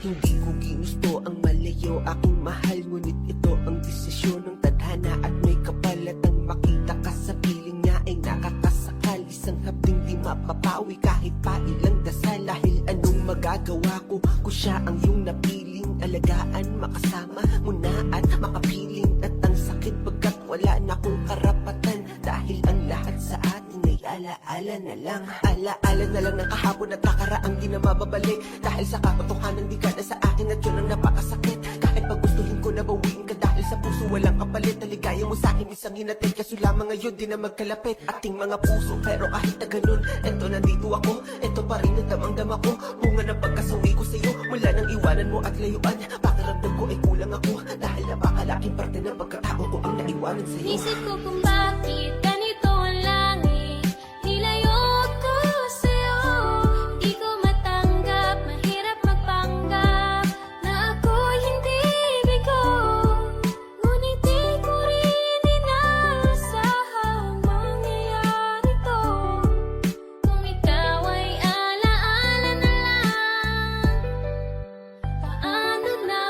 Hindi ko ginusto ang malayo aking mahal, ngunit ito ang desisyon ng tadhana at may kapalatang makita ka sa piling niya ay nakakasakal. Isang hapding di mapapawi kahit pa ilang dasal. Dahil anong magagawa ko kung siya ang iyong napiling alagaan, makasama mo na at makapiling. At ang sakit pagkat wala na akong karapatan, dahil ang lahat sa atin ay alaala na lang. Alaala na lang ng kahapon at nakaraang di na mababalik. Dahil sa katotohanan di ka na sa akin at yun ang napakasakit. Kahit pag gustuhin ko na bawiin ka, dahil sa puso walang kapalit. Taligaya mo sa akin isang hinatid, kaso lamang ngayon di na magkalapit ating mga puso. Pero kahit na ganun, eto nandito ako, eto pa rin ang damang-dama ko. Bunga ng pagkasawi ko sa'yo mula nang iwanan mo at layuan. Pakiramdam ko ay kulang ako, dahil napakalaking parte ng pagkatao ko ang naiwanan sa'yo. Isip ko kung bakit ganito ang langit, nilayo ko sa'yo. Di ko matanggap, mahirap magpanggap na ako'y hindi bigo. Ngunit di ko rin inasahang mangyayari to. Kung ikaw ay alaala na lang, paano na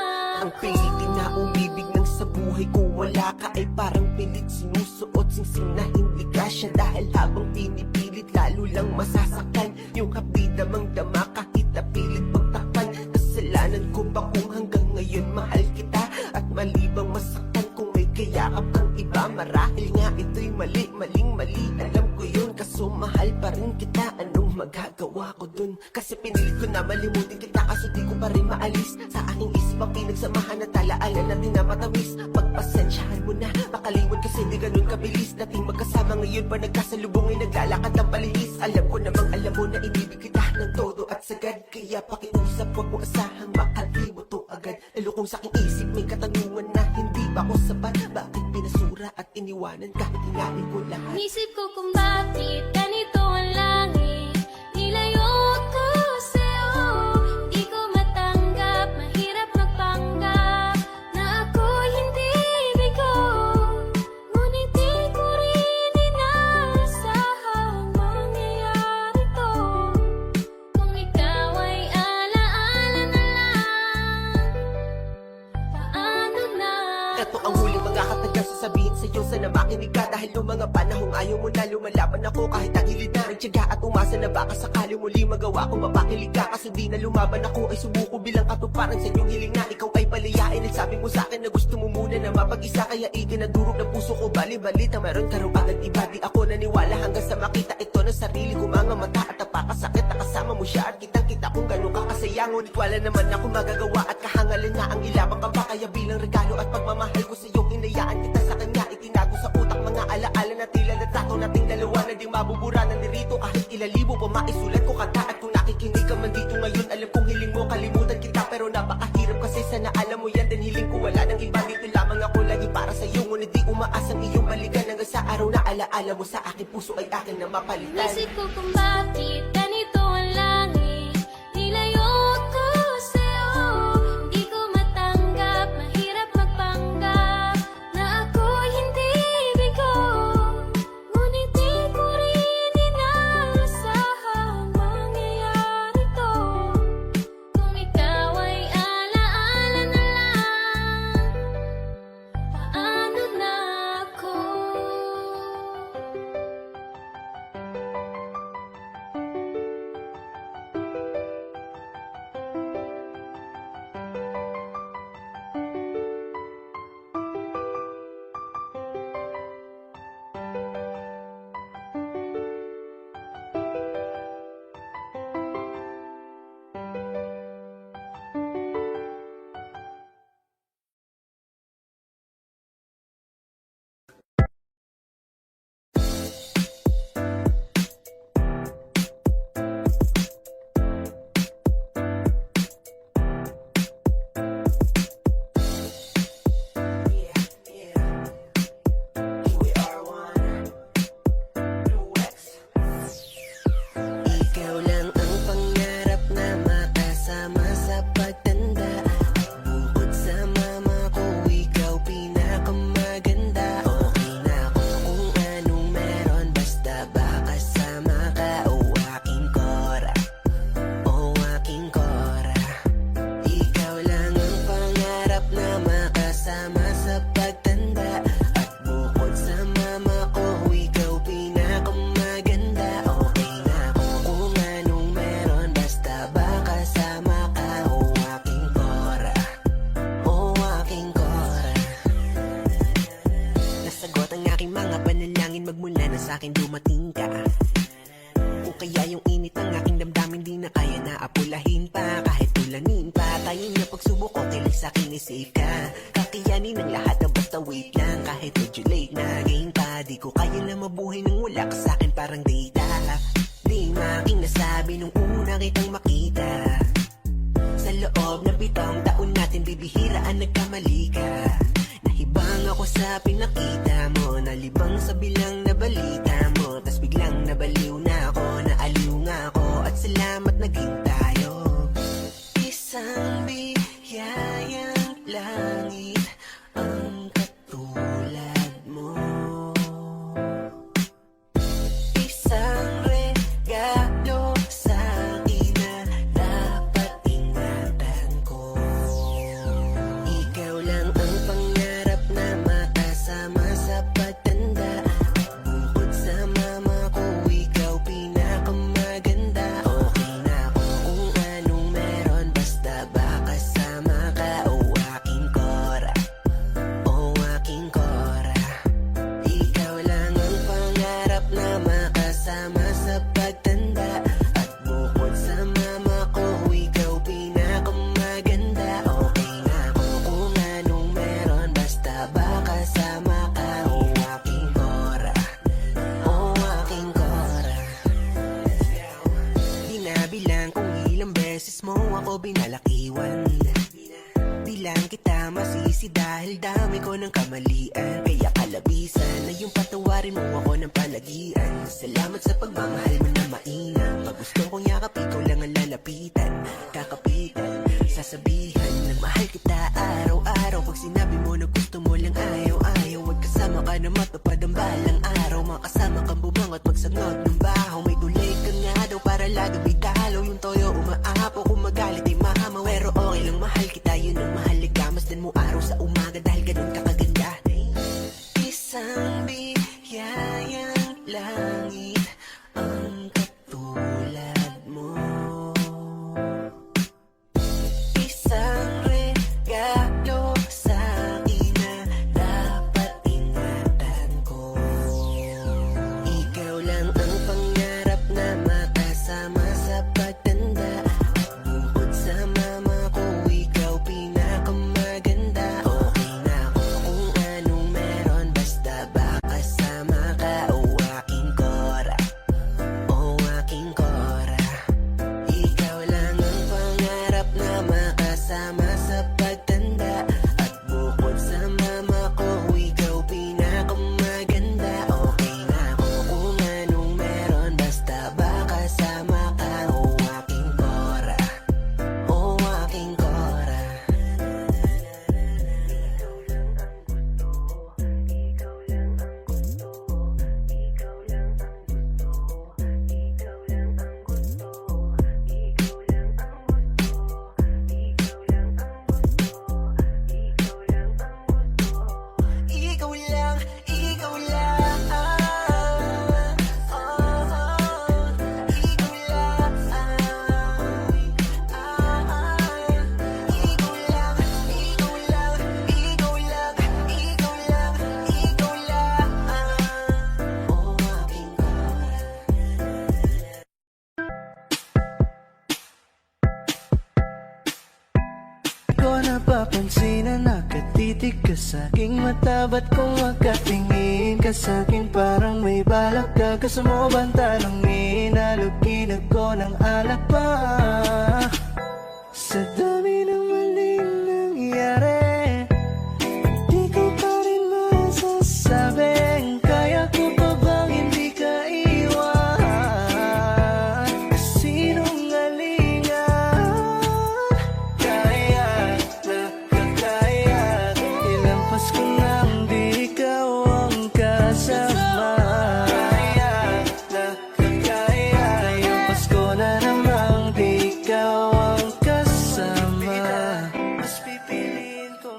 Ang pilitin na umibig ng sa buhay ko, wala ka ay parang pilit sinusuot singsing na hindi kasya. Dahil habang pinipilit lalo lang masasaktan yung hapdi damang-dama kahit napilit pagtakpan. Kasalanan ko ba kung hanggang ngayon mahal kita? At malibang masaktan kung may kayakap kang iba? Marahil nga ito'y mali, maling-mali, alam ko yun. Kaso mahal pa rin kita, anong magagawa ko dun? Kasi pinilit ko na malimutin kita, kaso di ko pa rin maalis sa aking isip ang pinagsamahan na talaanan natin na matamis. Pagpasensyahan mo na, makalimot kasi di ganun kabilis. Dating magkasama ngayon pa nagkasalubong ay naglalakad ng palihis. Alam ko namang alam mo na inibig kita ng todo at sagad, kaya pakiusap huwag mo asahang makalimot to agad. Lalo kung sa aking isip may katanungan na hindi ba ako sapat? Bakit pinasura at iniwanan kahit hinahin ko lahat? Isip ko kung bakit ganito ang langit, nilayo ko sa'yo. Di ko matanggap, mahirap magpanggap na ako'y hindi bigo. Ngunit di ko rin inasahang mangyayari to. Kung ikaw ay alaala na lang, paano na Ito ang huling mga katagang sasabihin sa'yo, sana makinig ka. Dahil noong mga panahong ayaw mo na, lumalaban ako kahit ang hilid na rin tiyaga at umasa na baka sakali muli magawa ko mapakilig ka. Kaso di na lumaban ako ay sumuko bilang katuparan sa inyong hiling na ikaw ay palayain. At sabi mo sa akin na gusto mo muna na mapag-isa, kaya ikinadurog na puso ko bali-balita. Meron ka raw agad iba, di ako naniwala hanggang sa makita ito ng sarili ko mga mata. At napakasakit na kasama mo siya at kitang-kita kung gano'n ka kasaya. Ngunit wala naman ako magagawa at kahangalan na ang ilabang ka pa. Kaya bilang regalo at pagmamahal ko sa'yo, hinayaan kita sa kanya. Itinago sa utak mga alaala na tila natato nating dalawa na di mabubura na nirito. Kahit ilalibo pa maisulat ko kanta. At kung nakikinig ka man dito ngayon, alam kong hiling mo kalimutan kita, pero napakahirap kasi sana alam mo yan. Dan hiling ko wala nang iba, dito lamang ako lagi para sa'yo. Ngunit di umaasang iyong balikan hanggang sa araw na alaala mo sa akin, puso ay akin na mapalitan. Isip ko kung bakit ganito ang langit, nilayo ko sa'yo. Di ko matanggap, mahirap magpanggap na ako'y hindi bigo. Ngunit di ko rin inasahang mangyayari to. Kung ikaw ay alaala na lang, paano na ako? aking mga panalangin magmula na sa'kin dumating ka. O kaya yung init ng aking damdamin di na kaya na apulahin pa. Kahit tulanin pa, tayo na pagsubok ko kailan sa'kin i-safe ka. Kakayanin ang lahat na basta wait lang. Kahit medyo late na game pa, di ko kaya na mabuhay nang wala ka sa'kin parang data. Di making nasabi nung una kitang makita. Sa loob ng 7 taon natin bibihiraan nagkamali ka. Nahibang ako sa pinakita mo, nalibang sa bilang na balita mo. Tas biglang nabaliw na ako, naaliw nga ako. At salamat naging tayo. Isang biyayang langit ang katulad mo. Isang regalo sa akin na dapat ingatan ko. Ikaw lang ang pangarap na makasama sa pagtanda. Bukod sa mama ko, ikaw pinakamaganda. Okay na ako kung anong meron, basta ba kasama ka. O aking Cora, o aking Cora. Ikaw lang ang pangarap na makasama sa pagtanda. At bukod sa mama ko, ikaw pinakamaganda. Okay na ako kung anong meron, basta ba kasama ka. O aking Cora, o aking Cora. Binabilang kung ilang beses mo ako binalakiwan. Bilang kita masisi dahil dami ko ng kamalian. Kaya kalabisan na yung patawarin mo ako ng palagian. Salamat sa pagmamahal mo na mainam. Pag gusto kong yakap, ikaw lang ang lalapitan. Kakapitan, sasabihan na mahal kita araw-araw. Pag sinabi mo na gusto mo lang ayaw-ayaw, wag kasama ka na matupad ang balang araw. Makasama kang bumangot magsagnot ng baho. May tulay ka nga daw para lagi may talo. Yung toyo umaapo kung magalit ay mahama. Pero okay lang mahal kita, yun ang mahalaga. Masdan mo araw sa umaga dahil ganun ka kaganda. Isang biyayang langit ang katulad mo. Isang regalo sa akin na dapat ingatan ko. Ikaw lang ang pangarap na makasama sa pagtanda. Bukod sa mama ko, ikaw pinakamaganda. Okay na ako kung anong meron, basta ba kasama ka. O aking Cora, o aking Cora. Ikaw lang ang pangarap na makasama sa pagtanda. At bukod sa mama ko, ikaw pinakamaganda. Okay na ako kung anong meron, basta ba kasama ka. O aking Cora, o aking Cora. Ikaw lang, ikaw lang. Ikaw lang. Ikaw lang, ikaw lang, ikaw lang, ikaw lang, ikaw lang. O aking Cora. Ko napapansin na nakatitig ka sa'king mata. Ba't kung makatingin ka sa'kin parang may balak ka? Gusto mo bang tanongin? Halugin ako ng alak pa. Sa dami ng maling nangyari, di ko pa rin masasabing kaya ko pa bang hindi ka iwan? Sinungalingan, kaya na kakaya. Ilampas ko nang di ikaw ang kasama. Kaya na kakaya. Ngayong Pasko na namang di ikaw ang kasama. Mas pipiliin ko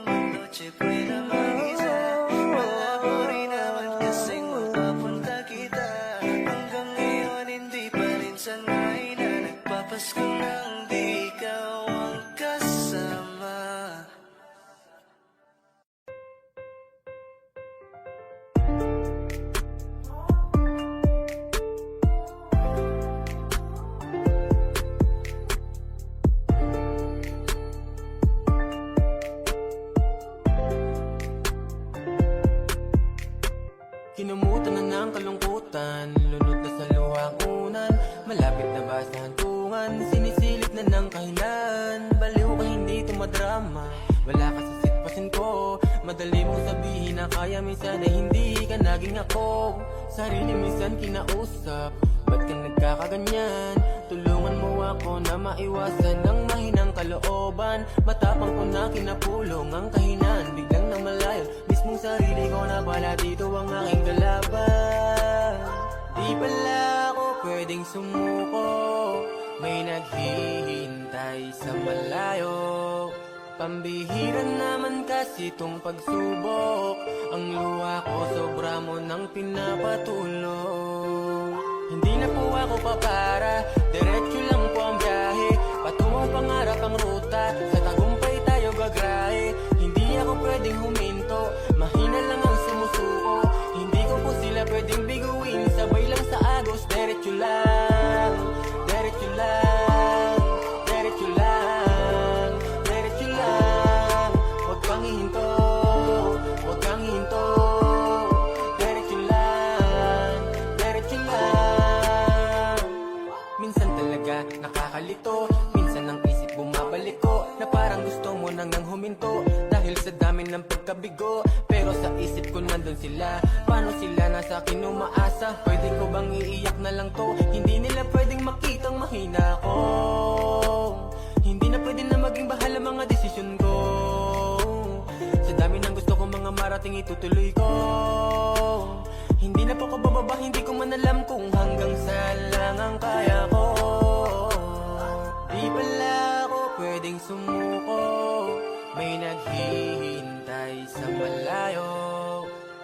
Kinumutan na ng kalungkutan, lunod na sa luhang unan, malapit na ba sa hantungan, sinisilip na ng kahilan. Baliw ka hindi tumadrama, wala ka sa sitpasin ko. Madali mong sabihin na kaya, minsan ay hindi ka naging ako. Sarili minsan kinausap, ba't ka nagkakaganyan? Tulungan mo ako na maiwasan ng mahinang kalooban. Matapang ko na kinapulong ang kahinaan, biglang na malayo. Mismong sarili ko na pala dito ang aking kalaban. Di pala ako pwedeng sumuko, may naghihintay sa malayo. Pambihira naman kasi tong pagsubok, ang luha ko sobra mo nang pinapatulong. Hindi na po ako papara, diretso lang po ang biyahe, patungong pangarap ang ruta, sa tagumpay tayo gagrahe. Hindi ako pwedeng huminto, mahina lang ang sumusuko. Hindi ko po sila pwedeng biguin, sabay lang sa agos, diretso lang, diretso lang, diretso lang, diretso lang. Huwag kang hihinto, huwag kang hihinto, diretso lang, diretso lang. Minsan talaga nakakalito, minsan ang isip bumabalik ko, na parang gusto mo nang huminto dahil sa dami ng pagkabigo. Pero sa isip ko nandun sila, paano sila nasa akin umaasa? Pwede ko bang iiyak na lang to? Hindi nila pwedeng makitang mahina ko, hindi na pwede na maging bahala mga desisyon ko. Sa dami ng gusto ko mga marating itutuloy ko, hindi na po ko bababa, hindi ko man alam kung hanggang saan lang ang kaya ko. Di pala ako pwedeng sumuko, may naghihintay sa malayo.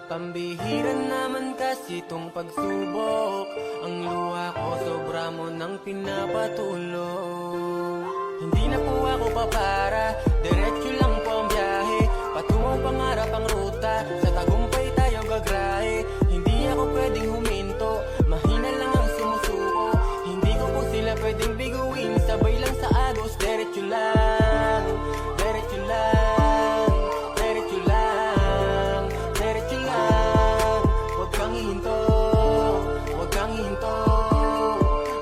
Pambihira naman kasi tong pagsubok, ang luha ko sobra mo nang pinapatulong. Hindi na po ako papara, diretso lang po ang biyahe, patungong pangarap ang ruta, sa tagumpay tayo gagrahe. Hindi ako pwedeng huminto, mahina lang ang sumusuko. Hindi ko po sila pwedeng biguin, sabay lang sa agos, diretso lang, diretso lang, diretso lang, diretso lang. Huwag kang hihinto, huwag kang hihinto,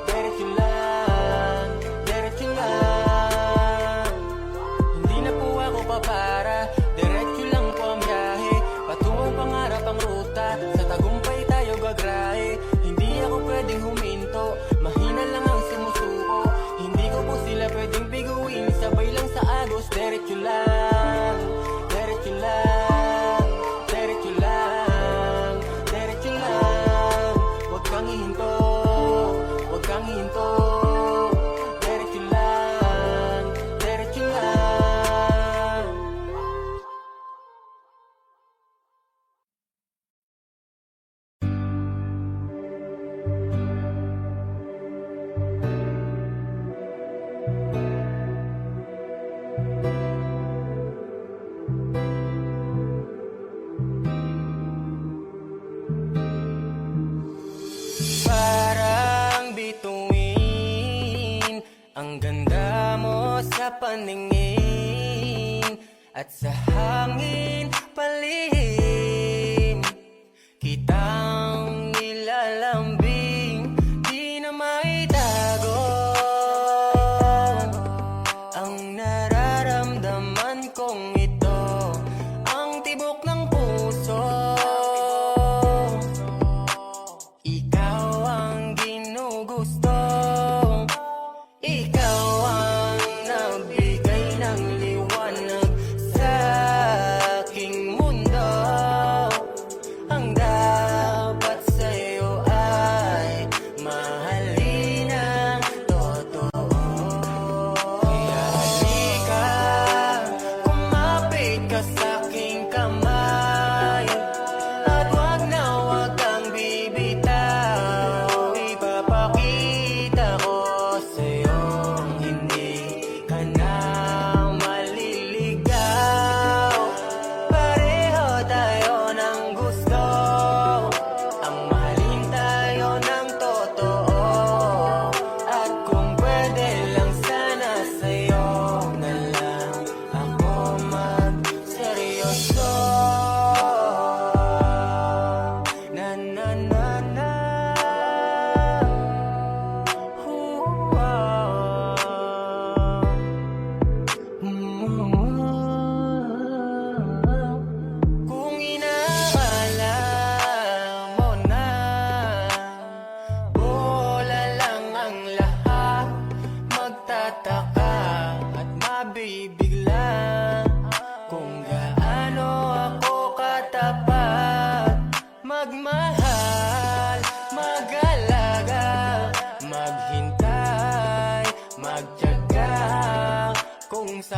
diretso lang, diretso lang. Hindi na po ako papara, diretso lang po ang biyahe, patungong pangarap ang ruta, sa tagumpay tayo gagrahe. Hindi ako pwedeng huminto, mahina lang ang sumusuko. Hindi ko po sila pwedeng biguin, sabay lang sa agos, diretso lang, diretso lang, diretso lang, diretso lang. Huwag kang hihinto, huwag kang hihinto, diretso lang, diretso lang. Parang bituin, ang ganda mo sa paningin, at sa hangin palihim, kitang nilalambing, di na maitago ang nararamdaman kong ito, ang tibok ng puso. Ikaw ang ginugusto, ikaw ang nagbigay ng liwanag sa aking mundo.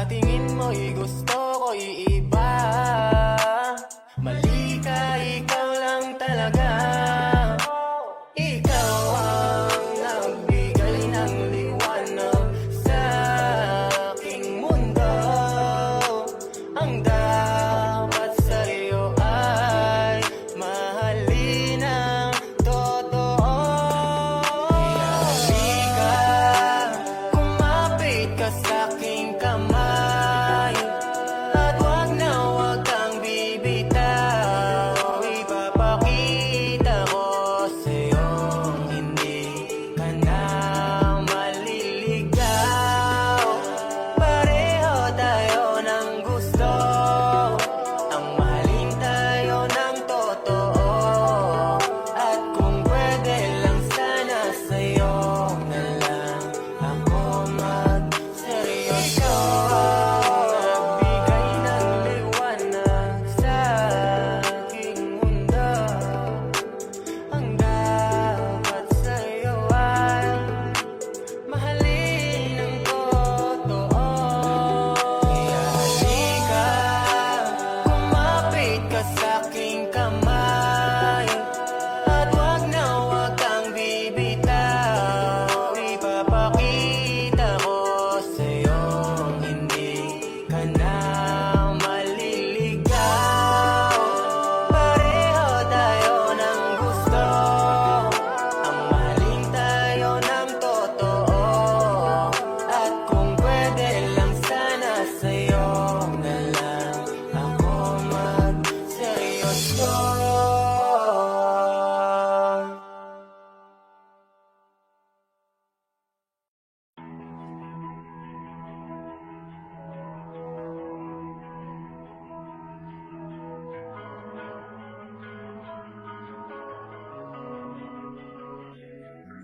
tingin mo'y gusto ko iiba. Mali ka, ikaw lang talaga. Ikaw ang nagbigay ng liwanag sa aking mundo. Ang dapat sa'yo ay mahalin ng totoo. Kaya halika, kumapit ka sa'king kamay, at wag na wag kang bibitaw. Ipapakita ko sa'yong hindi ka na maliligaw. Pareho tayo ng gusto, ang mahalin tayo ng totoo. At kung pwede lang sana sa'yo na lang ako magseryoso. Nagbigay ng liwanag sa aking mundo. Ang dapat sa'yo ay mahalin ng totoo. Kaya halika, kumapit ka sa'king kamay, at wag na wag kang bibitaw. Ipapakita ko sa'yong hindi ka na maliligaw. Pareho tayo ng gusto, ang mahalin tayo ng totoo. At kung pwede lang sana sa'yo na lang ako magseryoso.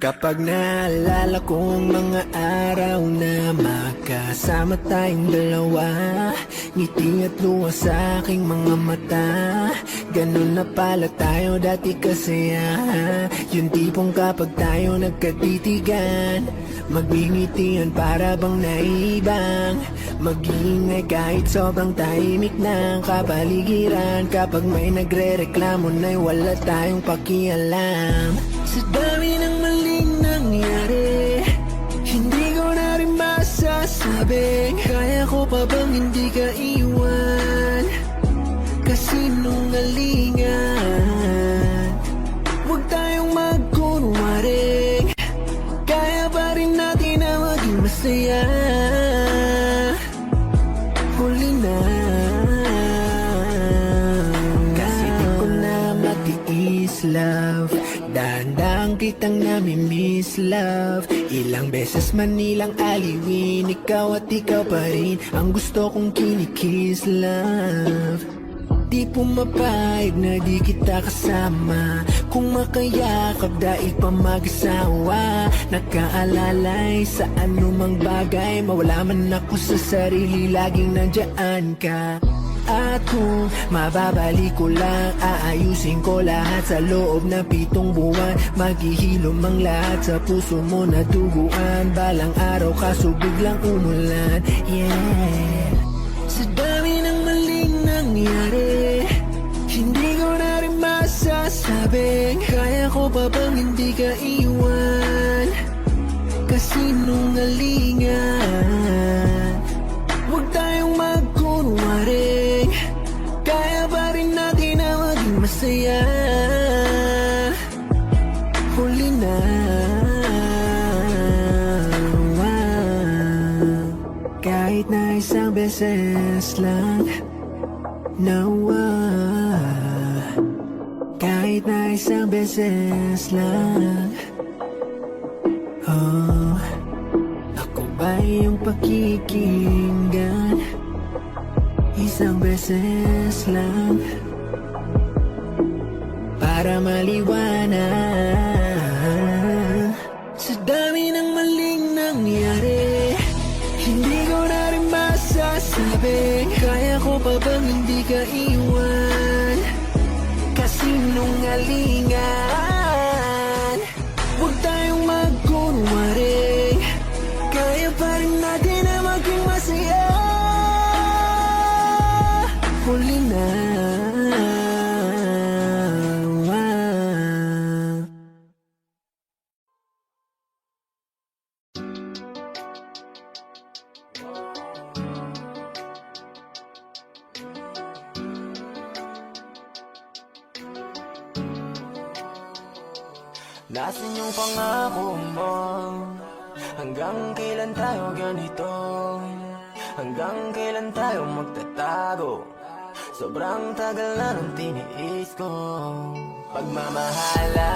Kapag naalala kong mga araw na magkasama tayong dalawa, ngiti at luha sa aking mga mata. Ganun na pala tayo dati kasaya. Yung tipong kapag tayo nagkatitigan, magbingitian para bang naibang. Mag-iingay kahit sobrang tahimik ng kapaligiran. Kapag may nagre-reklamo na'y wala tayong pakialam. Sa dami ng maling nangyari, hindi ko na rin masasabing kaya ko pa bang hindi ka iwan. Kasinungalingan, huwag tayong magkunwaring, kaya pa rin natin na maging masaya. Huli na, kasi di ko na matiis, love. Dahan-dahan kitang nami-miss, love. Ilang beses man nilang aliwin, ikaw at ikaw pa rin ang gusto kong kinikiss, love. Di pumapayag na di kita kasama, kung makayakap dahil pa mag-asawa. Nagkaalalay sa anumang bagay, mawala man ako sa sarili, laging nandiyan ka. At kung mababalik ko lang, aayusin ko lahat sa loob ng 7 buwan. Maghihilom ang lahat sa puso mo na duguan. Balang araw kaso biglang umulan, yeah. Sa dami ng maling nangyari, hindi ko na rin masasabing kaya ko pa bang hindi ka iwan. Kasinungalingan, huwag tayong magkunwaring, kaya pa rin natin na maging masaya. Huli na, kahit na isang beses lang, nawa. Kahit na isang beses lang, oh, ako ba yung pakikinggan? Isang beses lang, para maliwanag. Sa dami ng maling nangyari, hindi ko na rin masasabi kaya ko pa bang hindi ka iwan. Kasinungalingan, huwag tayong magkunwaring, kaya pa rin natin na maging masaya. Nasaan yung pangako mo? Hanggang kailan tayo ganito? Hanggang kailan tayo magtatago? Sobrang tagal na nung tiniis ko. Pagmamahala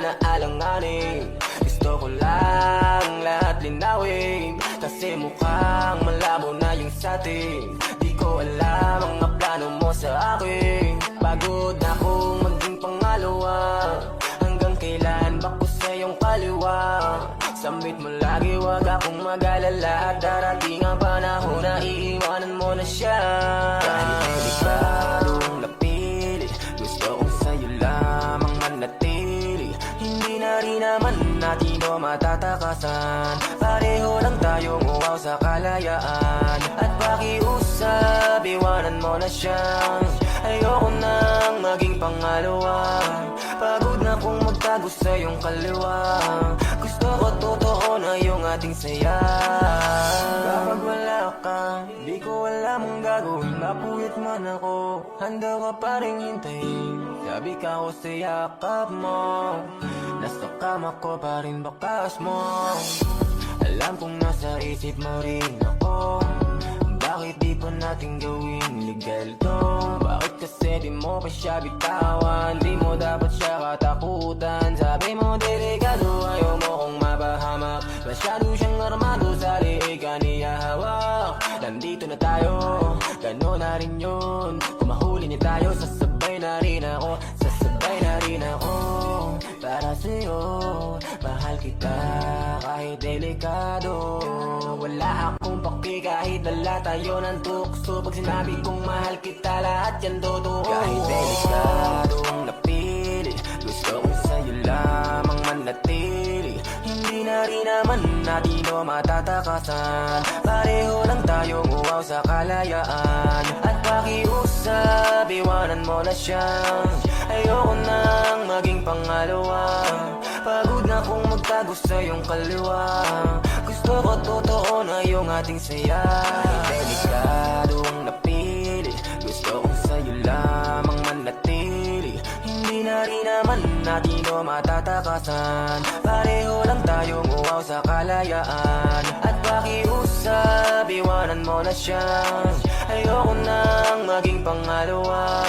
na alanganin, gusto ko lang lahat linawin. Kasi mukhang malabo na yung satin. Di ko alam ang mga plano mo sa akin. Pagod na akong maging pangalawa. Hanggang kailan ba ko sa iyong kaliwa? Sambit mo lagi, wag akong mag-alala. Darating ang panahon na iiwanan mo na siya. Kahit delikadong napili, gusto kong sa'yo lamang manatili. Hindi na rin naman natin o matatakasan. Pareho lang tayong uwaw sa kalayaan. At pakiusap, iwanan mo na siya. Ayoko nang maging pangalawa. Pagod na kong magtago sa iyong kaliwa. Gusto ko totoo na yung ating saya. Kapag wala ka, di ko alam ang gagawin. Napuwit man ako, handa ka pa rin hintayin. Sabi ka ko sa yakap mo, nasa kama ko pa rin bakas mo. Alam kong nasa isip mo rin ako. Bakit di pa natin gawing legal to? Bakit kasi di mo pa siya bitawan? Di mo dapat siya katakutan. Sabi mo delikado, ayaw mo kong mapahamak. Masyado siyang armado, sa liig ka niya hawak. Nandito na tayo, gano'n na rin yun. Kung mahuli niya tayo, sasabay na rin ako. Sasabay na rin ako. Para sa'yo, mahal kita kahit delikado. Wala akong paki kahit dala tayo ng tukso. Pag sinabi kong mahal kita, lahat yan totoo. Kahit delikadong napili, gusto kong sa'yo lamang manatili. Hindi na rin naman natin o matatakasan. Pareho lang tayong uwaw sa kalayaan. At pakiusap, iwanan mo na siya. Ayoko nang maging pangalawa. Pagod na kong magtago sa iyong kaliwa. Gusto ko totoo na yung ating saya. Delikadong napili, gusto kong sa'yo lamang manatili. Hindi na rin naman natin o matatakasan. Pareho lang tayong uwaw sa kalayaan. At pakiusap, iwanan mo na siya. Ayoko nang maging pangalawa.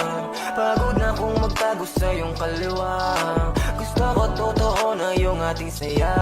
Pagod na kong magtago sa iyong kaliwa. Gusto ko totoo na yung ating saya.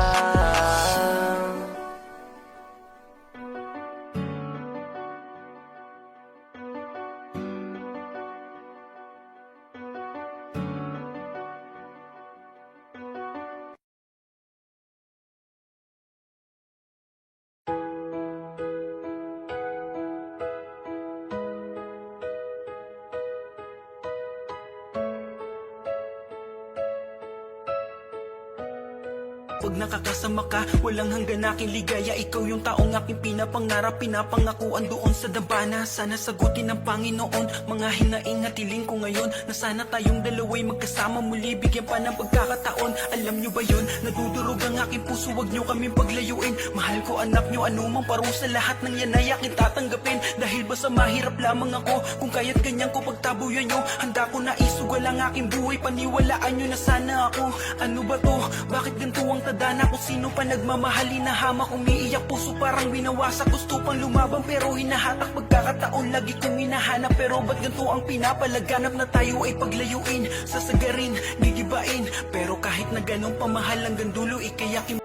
Pag nakakasama ka, walang hanggan aking ligaya. Ikaw yung taong aking pinapangarap, pinapangakuan doon sa dambana. Sana sagutin ng Panginoon mga hinaing at hiling ko ngayon, na sana tayong dalawa'y magkasama muli, bigyan pa ng pagkakataon. Alam nyo ba yun? Nadudurog ang aking puso, wag nyo kaming paglayuin. Mahal ko anak nyo, anumang parusa, lahat ng yan ay aking tatanggapin. Dahil ba sa mahirap lamang ako, kung kaya't ganyan ko pagtabuyan nyo, handa ko na isugal ang aking buhay. Paniwalaan nyo na sana ako. Ano ba to? Bakit ganito ang tadhana? Kung sino pa nagmamahali na hamak, umiiyak puso parang binawasak. Gusto pang lumaban pero hinahatak, pagkakataon lagi kong hinahanap. Pero ba't ganito ang pinapalaganap, na tayo ay paglayuin, sasagarin, gigibain. Pero kahit na ganong pamahal hanggang dulo, ikayakin.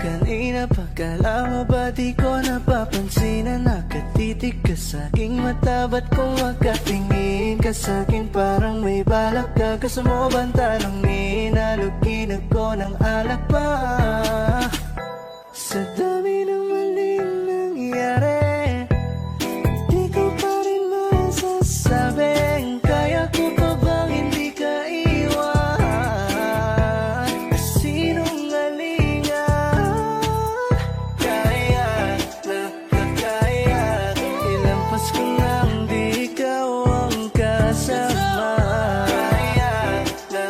kanina pa, kala mo ba di ko napapansin na nakatitig ka sa aking mata? Ba't kung makatingin ka sa akin parang may balak ka? Gusto mo bang tanongin? Halugin ako ng alak pa. Sa dami ng maling nangyari, di ko pa rin masasabing kaya ko pa bang hindi ka iwan? Sinungalingan, kaya na kaya ilampas ko nang di ikaw ang kasama. Kaya na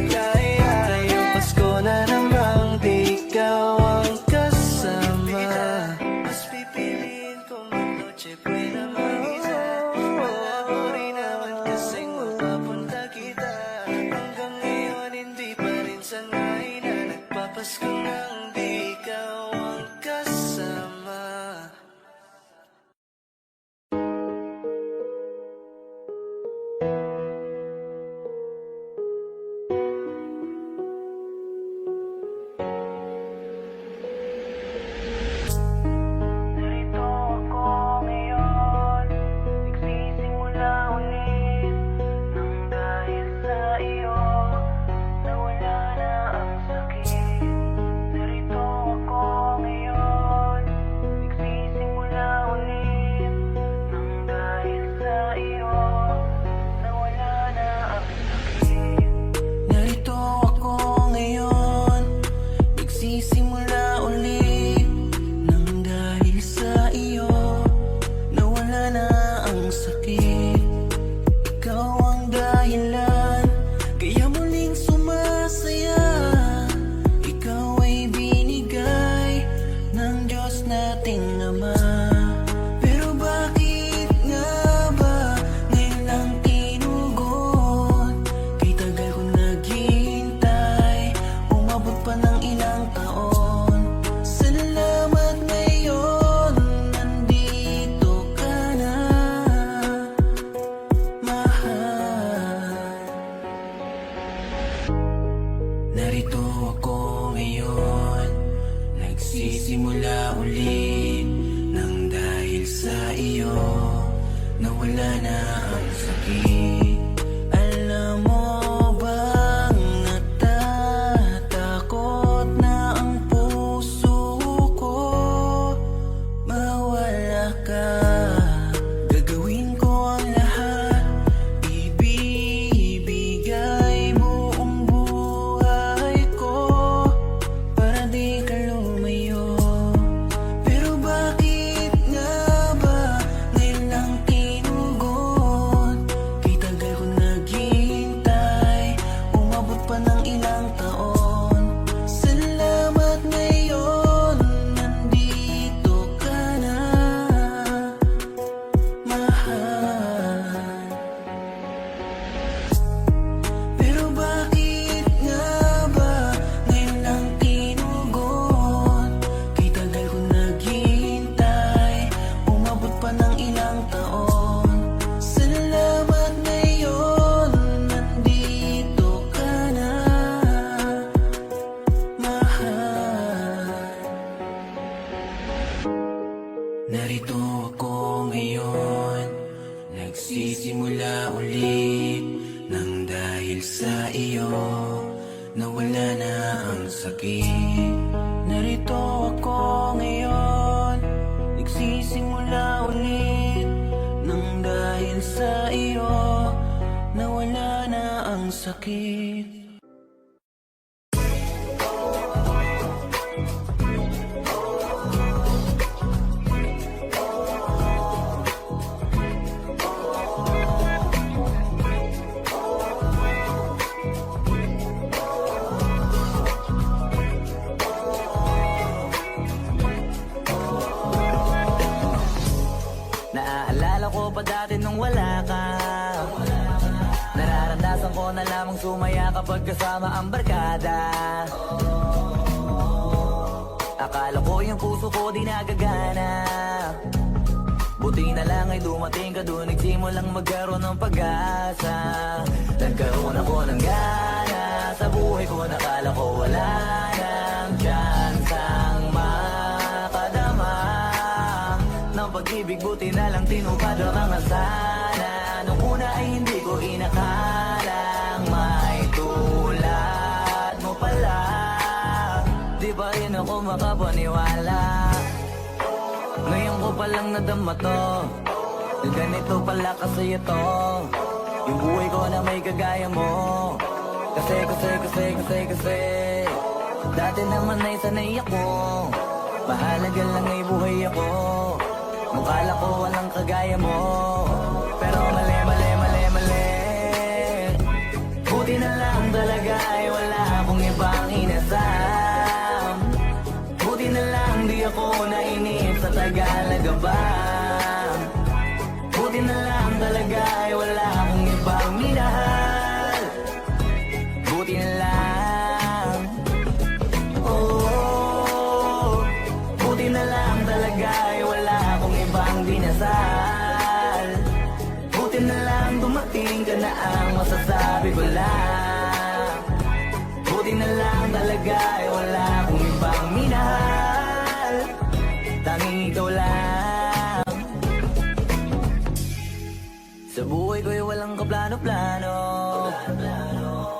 kaya ngayong Pasko na namang di ikaw ang kasama. Mas pipiliin kong mag-noche buena mag-isa. Wala mo rin naman kasing mapapunta kita. Hanggang ngayon hindi pa rin sanay na nagpapasko nang di ikaw ang kasama. Narito ako ngayon, nagsisimula ulit nang dahil sa iyo nawala na ang sakit. Narito ako ngayon, nagsisimula ulit nang dahil sa iyo nawala na ang sakit. Narito ako ngayon, nagsisimula ulit nang dahil sa iyo nawala na ang sakit. Ikaw ang dahilan kaya muling sumasaya. Ikaw ay binigay ng Diyos nating Ama. Pero bakit nga ba ngayon lang tinugon? Kay tagal ko naghihintay, umabot pa ng ilang taon. Salamat ngayon, nandito ka na, mahal. Narito ako ngayon, nagsisimula ulit nang dahil sa iyo nawala na ang sakit. Alam mo bang natatakot na ang puso ko mawala ka? Gagawin ko ang lahat, ibibigay buong buhay ko para di ka lumayo. Pero bakit nga ba ngayon lang tinugon? Kay tagal ko naghihintay, umabot pa ng ilang taon. Salamat ngayon, nandito ka na, mahal. Pero bakit nga ba ngayon lang tinugon? Kay tagal ko naghihintay, umabot pa ng ilang taon. Salamat ngayon, nandito ka na, mahal. Narito ako ngayon, nagsisimula ulit nang dahil sa iyo nawala na ang sakit. Narito ako ngayon, nagsisimula ulit nang dahil sa iyo nawala na ang sakit. Naaalala ko pa dati nung wala ka. Nararanasan ko na lamang sumaya kapag kasama ang barkada. Akala ko yung puso ko di nagagana. Buti na lang ay dumating ka doon, nagsimulang magkaroon ng pag-asa. Nagkaroon ako ng gana sa buhay ko, nakala ko wala nang chance ang pag-ibig, buti na lang tinupad ang mga sana. Nung una ay hindi ko inakalang may tulad mo pala. Di pa rin ako makapaniwala. Ngayon ko palang nadama to, na ganito pala kasi ito, yung buhay ko na may kagaya mo. Kasi dati naman ay sanay ako, mahalaga lang ay buhay ako. Nung kala ko walang kagaya mo, pero mali. Buti na lang talaga ay wala akong ibang inasam. Buti na lang di ako nainip sa Tagalaga ba. Buti na lang talaga ay wala akong ibang minahal. Buti na lang. Oh, buti na lang talaga ay wala akong ibang dinasal. Buti na lang dumating ka na ang masasabi ko lang. Buti na lang talaga ay wala akong ibang minahal. Tanging ikaw lang. Sa buhay ko'y walang kaplano-plano.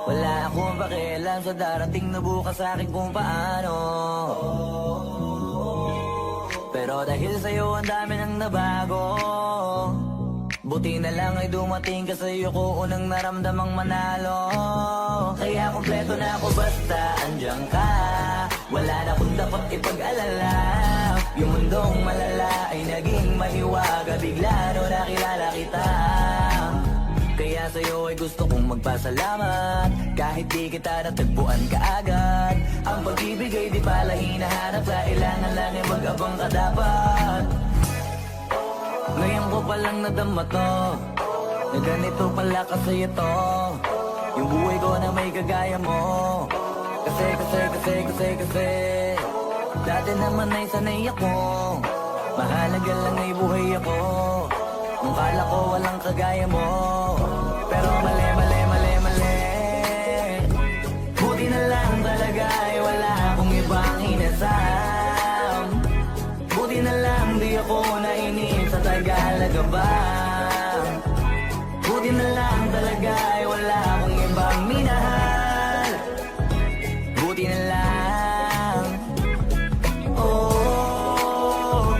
Wala akong pakialam sa darating na bukas sa akin kung paano. Pero dahil sa'yo ang dami nang nabago, buti na lang ay dumating ka sa'yo ko unang naramdamang manalo. Kaya kompleto na ako basta andyan ka. Wala na akong dapat ipag-alala. Yung mundong malala ay naging mahiwaga bigla no nakilala kita. Kaya sa'yo ay gusto kong magpasalamat, kahit di kita natagpuan kaagad. Ang pag-ibig ay di pala hinahanap, kailangan lang ay mag-abang ka dapat. Ngayon ko palang nadama to, na ganito pala kasi ito, yung buhay ko na may kagaya mo. Kasi dati naman ay sanay ako, mahalaga lang ay buhay ako. Nung kala ko walang kagaya mo, pero mali. Buti na lang talaga ay wala akong ibang inasam. Buti na lang di ako nainip sa Tagalaga ba. Buti na lang talaga ay wala akong ibang minahal. Buti na lang. Oh,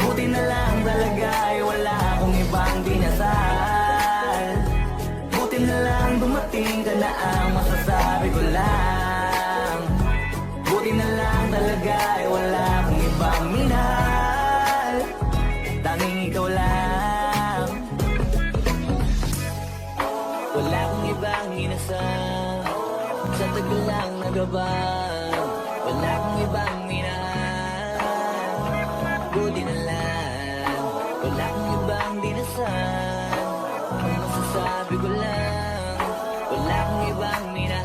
buti na lang talaga ay wala akong ibang dinasal. Buti na lang dumating ka na ang masasabi ko lang. Buti na lang talaga ay wala akong ibang minahal. Tanging ikaw lang. Wala akong ibang inasal, sa tagal lang nagabang. Wala akong ibang minahal. Buti na lang. Wala akong ibang dinasal, ang masasabi ko lang, wala akong ibang minahal.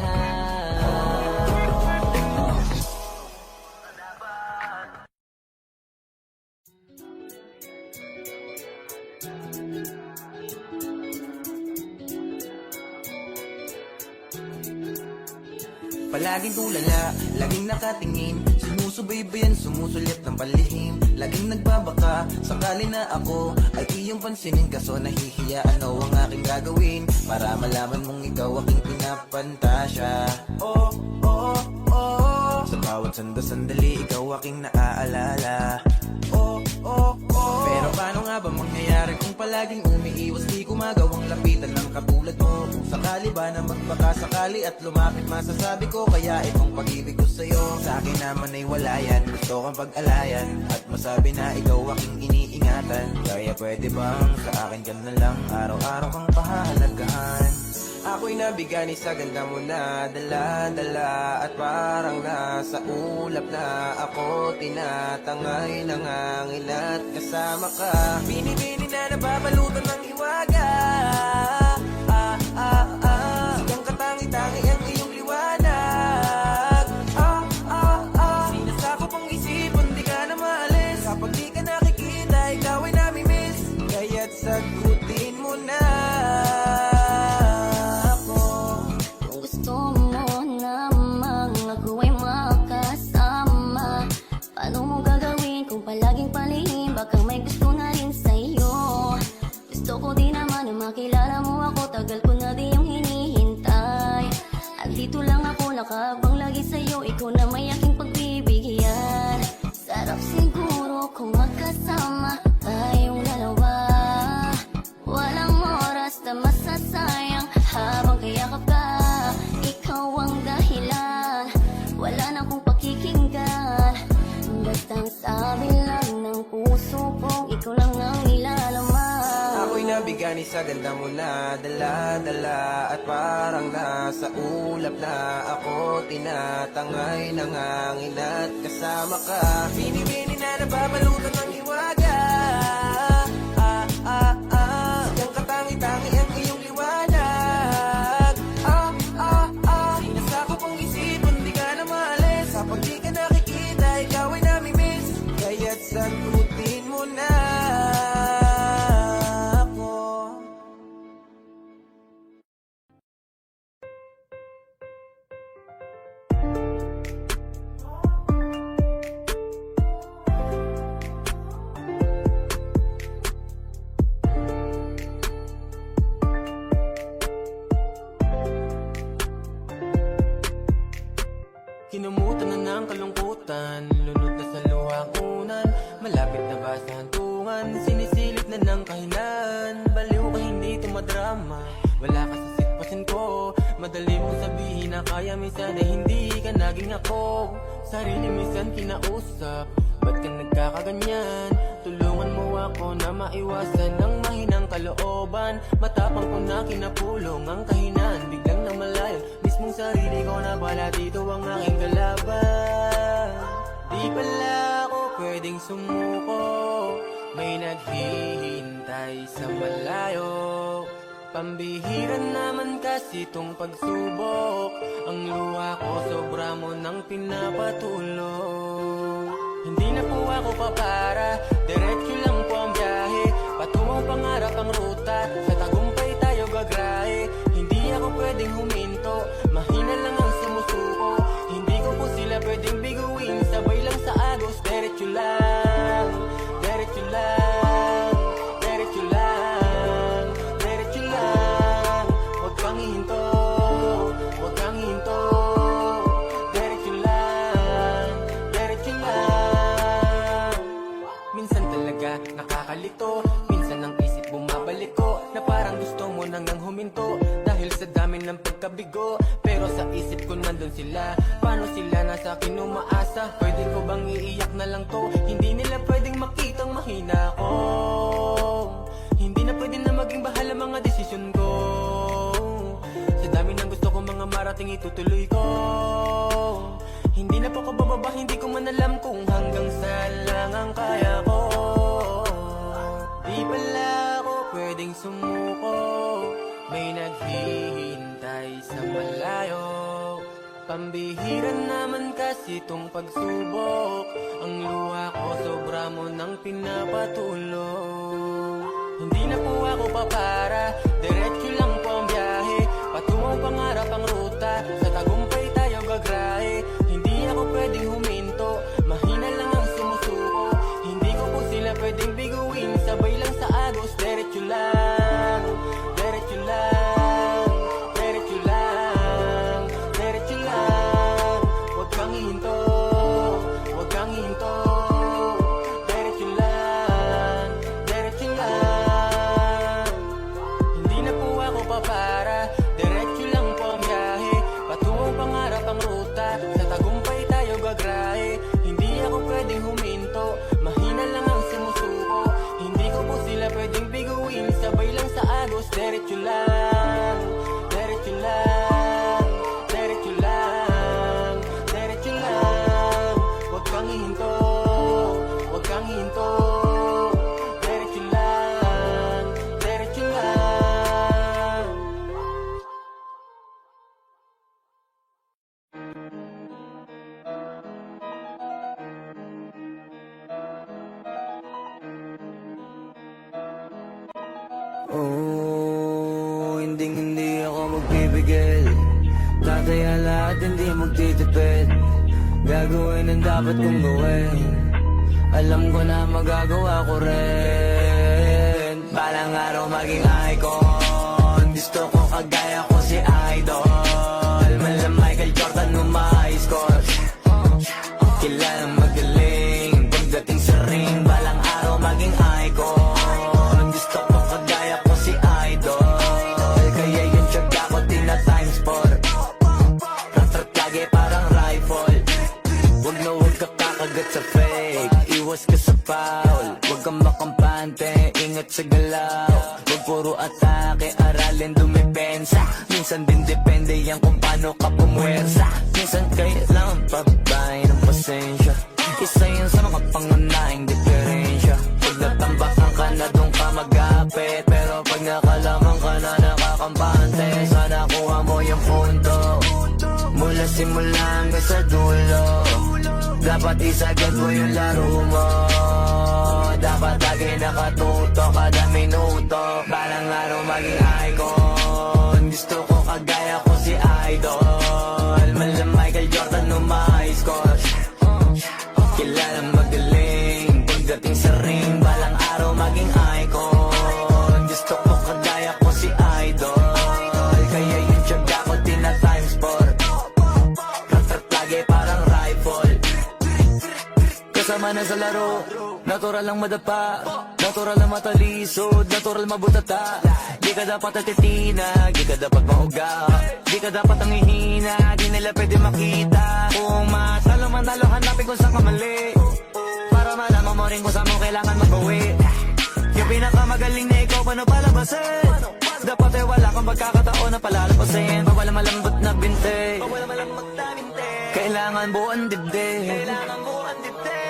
Palaging tulala, laging nakatingin, sinusubaybayan, sumusulit ng palihim. Laging nagbabaka, sakali na ako ay iyong pansinin, kaso nahihiya ano ang aking gagawin para malaman mong ikaw aking pinapantasya. Oh, oh, oh, sa bawat sandali, ikaw aking naaalala. Oh, oh, oh, pero paano nga ba mangyayari kung palaging umiiwas, di ko magawang lapitan ng katulad mo? Kung sakali ba na magpakasakali at lumapit, masasabi ko kaya itong pag-ibig ko sa'yo. Sa akin naman ay wala yan, gusto kang pag-alayan at masabi na ikaw aking iniingatan. Kaya pwede bang sa akin ka na lang, araw-araw kang pahalagahan? Ako'y nabigani sa ganda mo na dala-dala, at parang nasa ulap na ako tinatangay, nangangil at kasama ka. Bini-bini na nababalutan ng hiwaga. Sigang katangi-tangi ang iyong liwanag. Sinasakop ang isipan, di ka na maalis. Kapag di ka nakikita, ikaw ay namimiss. Kaya't sagutin mo na. Gusto mo namang ako ay makasama. Paano mo gagawin kung palaging palihim? Baka may gusto na rin Biryani sa ganda mo na dala-dala At parang nasa ulap na ako tinatangay ng hangin at kasama ka Bini-bini na nababalutan ng hiwaga Siyang katangi-tangi ang iyong liwanag Sinasakop ang isipan, di ka na maalis Kapag di ka nakikita, ikaw ay namimiss Kaya't sagutin mo na ako Kinumutan na ng kalungkutan Lunod na sa luhakunan Malapit na ba sa hantungan Sinisilip na ng kahinaan Baliw ka hindi tumadrama Wala ka sa sitwasyon ko Madali mong sabihin na kaya minsan ay hindi ka naging ako Sarili minsan kinausap Ba't ka nagkakaganyan? Tulungan mo ako na maiwasan ng mahinang kalooban Matapang ko na kinapulong ang kahinaan Biglang na malayo Mismong sarili ko na pala dito ang aking kalaban Di pala ako pwedeng sumuko May naghihintay sa malayo Pambihira naman kasi tong pagsubok Ang luha ko sobra mo nang pinapatulog Hindi na po ako papara Diretso lang po ang biyahe Patungong pangarap ang ruta Sa tagumpay tayo gagrahe Hindi ako pwedeng huminto Mahina lang ang sumusuko Hindi ko po sila pwedeng biguin Sabay lang sa agos Diretso lang Diretso lang Diretso lang Diretso lang Huwag kang hihinto Huwag kang hihinto Diretso lang Diretso lang Minsan talaga nakakalito Minsan ang isip bumabalik ko Na parang gusto mo nang huminto Dahil sa dami ng pagkabigo Pero sa isip ko nandun sila Paano sila nasa akin umaasa Pwede ko bang iiyak na lang to Hindi nila pwedeng makitang mahina ko Hindi na pwede na maging bahala mga desisyon ko Sa dami ng gusto ko mga marating itutuloy ko Hindi na po ko bababa Hindi ko man alam kung hanggang saan lang ang kaya ko Di pala ako pwedeng sumuko May naghihintay sa malayo Pambihira naman kasi tong pagsubok Ang luha ko sobra mo nang pinapatulog Hindi na po ako papara Diretso lang po ang biyahe Patungong pangarap ang ruta Sa tagumpay tayo gagrahe Hindi ako pwedeng huminto Mahina lang ang sumusuko Hindi ko po sila pwedeng biguin Sabay lang sa agos Diretso lang Diretso lang Diretso lang Diretso lang Huwag kang hihinto Huwag kang hihinto Diretso lang Diretso lang Hindi na po ako papara Diretso lang po ang biyahe Patungong pangarap ang ruta Sa tagumpay tayo gagrahe Hindi ako pwedeng huminto Mahina lang ang sumusuko Hindi ko po sila pwedeng biguin Sabay lang sa agos Diretso lang Diretso lang Diretso lang Diretso lang Huwag kang hihinto Huwag kang hihinto Diretso lang Diretso lang Oh, hindi ako magpipigil Tataya lahat, hindi magtitipid Gagawin ang dapat kong gawin Alam ko na magagawa ko rin Balang araw maging icon Gusto ko kagaya ko si Idol Mala Michael Jordan high score Kilalang magaling Pagdating sa ring Balang araw maging icon Gusto ko kagaya ko si Idol Kaya yung tiyaga ko tina-times 4 Rat-rat lagi parang rifle Huwag na huwag ka kakagat sa fake Iwas ka sa foul Huwag kang makampante Ingat sa galaw Huwag puro atake, aralin dumepensa. Minsan din depende yan kung paano ka pumwersa. Minsan kailangan pabahay ng pasensya. Isa yun sa mga pangunahing diferensya. Pag natambakan ka na doon ka mag-apit, pero pag nakalaman ka na nakakampante, sana kuha mo yung punto. Mula simula hanggang sa dulo, dapat isagad mo yung laro mo. Dapat lagi nakatuto kada minuto. Balang araw maging icon. Gusto ko kagaya ko si Idol. Mala Michael Jordan no my score. Kilala magaling pagdating sa ring. Balang araw maging icon. Gusto ko kagaya ko si Idol. Kaya yung tiyaga ko tina-times 4. Rat-rat lagi parang rifle. Kasama na sa laro, natural lang madapa, natural lang matalisod, natural mabutata. Di ka dapat natitinag, di ka dapat mauga, di ka dapat ang ihina, di nila pwede makita. Kung matalo manalo, hanapin kung saan ka mali, para malaman mo rin kung saan mo kailangan magbawi. Yung pinakamagaling na ikaw, paano palabasin? Dapat ay wala kang pagkakataon na palalapasin. Bawala malambot na binte, kailangan buuan dibdib.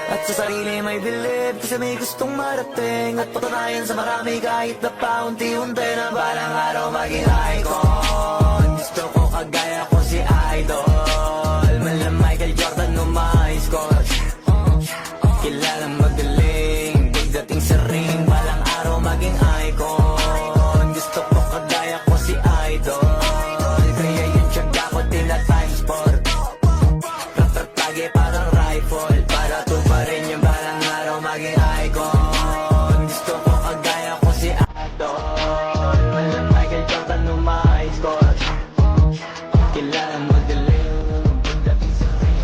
At sa sarili may bilib, kasi may gustong marating. At patunayan sa marami kahit na paunti-unti, na balang araw maging icon. Gusto ko kagaya ko si Idol. Mala Michael Jordan no my score. Kilalang magaling pagdating sa ring. Balang araw maging icon. Gusto ko kagaya ko si Idol. Kaya yung tiyaga ko tina-times 4. Rat-rat lagi parang rifle. Para tuparin yung balang araw maging icon. Gusto ko kagaya ko si Idol. Mala Michael Jordan no my score. Kailangan magaling pagdating sa ring.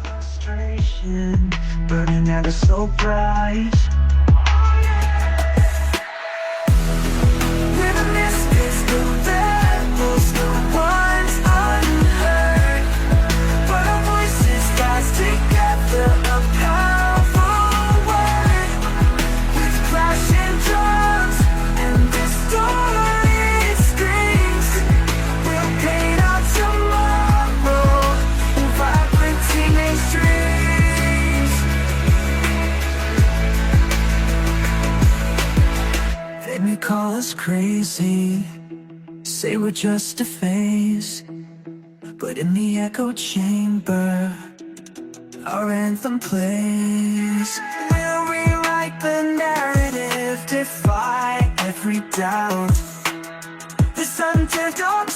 Frustration, burning out is so bright. Reminisce is the rebels, the ones unheard. But our voices rise together, a powerful word. With flashing drums and distorted strings, we'll paint our tomorrow in vibrant teenage dreams. They may call us crazy, say we're just a phase, but in the echo chamber, our anthem plays. We'll rewrite the narrative, defy every doubt. This until dawn